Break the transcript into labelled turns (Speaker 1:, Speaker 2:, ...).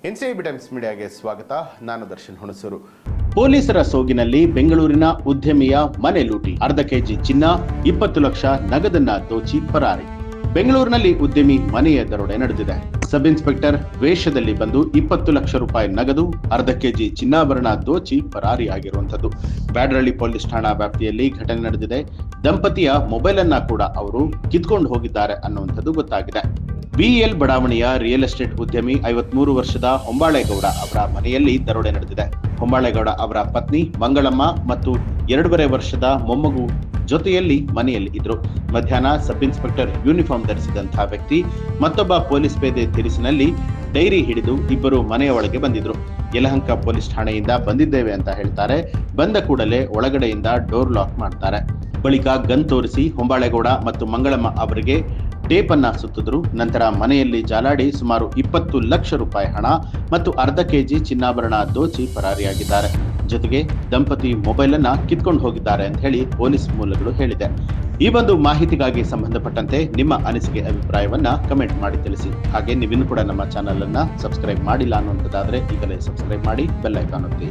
Speaker 1: NCB times ಮೀಡಿಯಾಗೆ ಸ್ವಾಗತ. ನಾನು ದರ್ಶನ್ ಹುಣಸೂರು.
Speaker 2: ಪೊಲೀಸರ ಸೋಗಿನಲ್ಲಿ ಬೆಂಗಳೂರಿನ ಉದ್ಯಮಿಯ ಮನೆ ಲೂಟಿ, ಅರ್ಧ ಕೆಜಿ ಚಿನ್ನ, 20 ಲಕ್ಷ ನಗದನ್ನ ದೋಚಿ ಪರಾರಿ. ಬೆಂಗಳೂರಿನಲ್ಲಿ ಉದ್ಯಮಿ ಮನೆಯ ದರೋಡೆ ನಡೆದಿದೆ. ಸಬ್ ಇನ್ಸ್ಪೆಕ್ಟರ್ ವೇಷದಲ್ಲಿ ಬಂದು 20 ಲಕ್ಷ ರೂಪಾಯಿ ನಗದು, ಅರ್ಧ ಕೆಜಿ ಚಿನ್ನಾಭರಣ ದೋಚಿ ಪರಾರಿಯಾಗಿರುವಂತದ್ದು ಬ್ಯಾಡರಳ್ಳಿ ಪೊಲೀಸ್ ಠಾಣಾ ವ್ಯಾಪ್ತಿಯಲ್ಲಿ ಘಟನೆ ನಡೆದಿದೆ. ದಂಪತಿಯ ಮೊಬೈಲ್ ಅನ್ನ ಕೂಡ ಅವರು ಕಿತ್ಕೊಂಡು ಹೋಗಿದ್ದಾರೆ ಅನ್ನುವಂಥದ್ದು ಗೊತ್ತಾಗಿದೆ. ಬಿಎಲ್ ಬಡಾವಣೆಯ ರಿಯಲ್ ಎಸ್ಟೇಟ್ ಉದ್ಯಮಿ 53 ವರ್ಷದ ಹೊಂಬಾಳೆಗೌಡ ಅವರ ಮನೆಯಲ್ಲಿ ದರೋಡೆ ನಡೆದಿದೆ. ಹೊಂಬಾಳೆಗೌಡ ಅವರ ಪತ್ನಿ ಮಂಗಳಮ್ಮ ಮತ್ತು 2.5 ವರ್ಷದ ಮೊಮ್ಮಗು ಜೊತೆಯಲ್ಲಿ ಮನೆಯಲ್ಲಿ ಇದ್ರು. ಮಧ್ಯಾಹ್ನ ಸಬ್ ಇನ್ಸ್ಪೆಕ್ಟರ್ ಯೂನಿಫಾರ್ಮ್ ಧರಿಸಿದಂತಹ ವ್ಯಕ್ತಿ ಮತ್ತೊಬ್ಬ ಪೊಲೀಸ್ ಪೇದೆ ತಿರಿಸಿನಲ್ಲಿ ಡೈರಿ ಹಿಡಿದು ಇಬ್ಬರು ಮನೆಯ ಒಳಗೆ ಬಂದಿದ್ರು. ಯಲಹಂಕ ಪೊಲೀಸ್ ಠಾಣೆಯಿಂದ ಬಂದಿದ್ದೇವೆ ಅಂತ ಹೇಳ್ತಾರೆ. ಬಂದ ಕೂಡಲೇ ಒಳಗಡೆಯಿಂದ ಡೋರ್ ಲಾಕ್ ಮಾಡ್ತಾರೆ. ಬಳಿಕ ಗನ್ ತೋರಿಸಿ ಹೊಂಬಾಳೆಗೌಡ ಮತ್ತು ಮಂಗಳಮ್ಮ ಅವರಿಗೆ ಟೇಪ್ ಅನ್ನ ಸುತ್ತಿದ್ರು. ನಂತರ ಮನೆಯಲ್ಲಿ ಜಾಲಾಡಿ ಸುಮಾರು 20 ಲಕ್ಷ ರೂಪಾಯಿ ಹಣ ಮತ್ತು ಅರ್ಧ ಕೆಜಿ ಚಿನ್ನಾಭರಣ ದೋಚಿ ಪರಾರಿಯಾಗಿದ್ದಾರೆ. ಜೊತೆಗೆ ದಂಪತಿ ಮೊಬೈಲ್ ಅನ್ನ ಕಿತ್ಕೊಂಡು ಹೋಗಿದ್ದಾರೆ ಅಂತ ಹೇಳಿ ಪೊಲೀಸ್ ಮೂಲಗಳು ಹೇಳಿದೆ. ಈ ಒಂದು ಮಾಹಿತಿಗಾಗಿ ಸಂಬಂಧಪಟ್ಟಂತೆ ನಿಮ್ಮ ಅನಿಸಿಕೆ ಅಭಿಪ್ರಾಯವನ್ನ ಕಮೆಂಟ್ ಮಾಡಿ ತಿಳಿಸಿ. ಹಾಗೆ ನೀವಿನ್ನೂ ಕೂಡ ನಮ್ಮ ಚಾನಲ್ ಅನ್ನ ಸಬ್ಸ್ಕ್ರೈಬ್ ಮಾಡಿಲ್ಲ ಅನ್ನುವಂಥದ್ದಾದ್ರೆ ಈಗಲೇ ಸಬ್ಸ್ಕ್ರೈಬ್ ಮಾಡಿ, ಬೆಲ್ ಐಕಾನ್ ಒತ್ತಿ.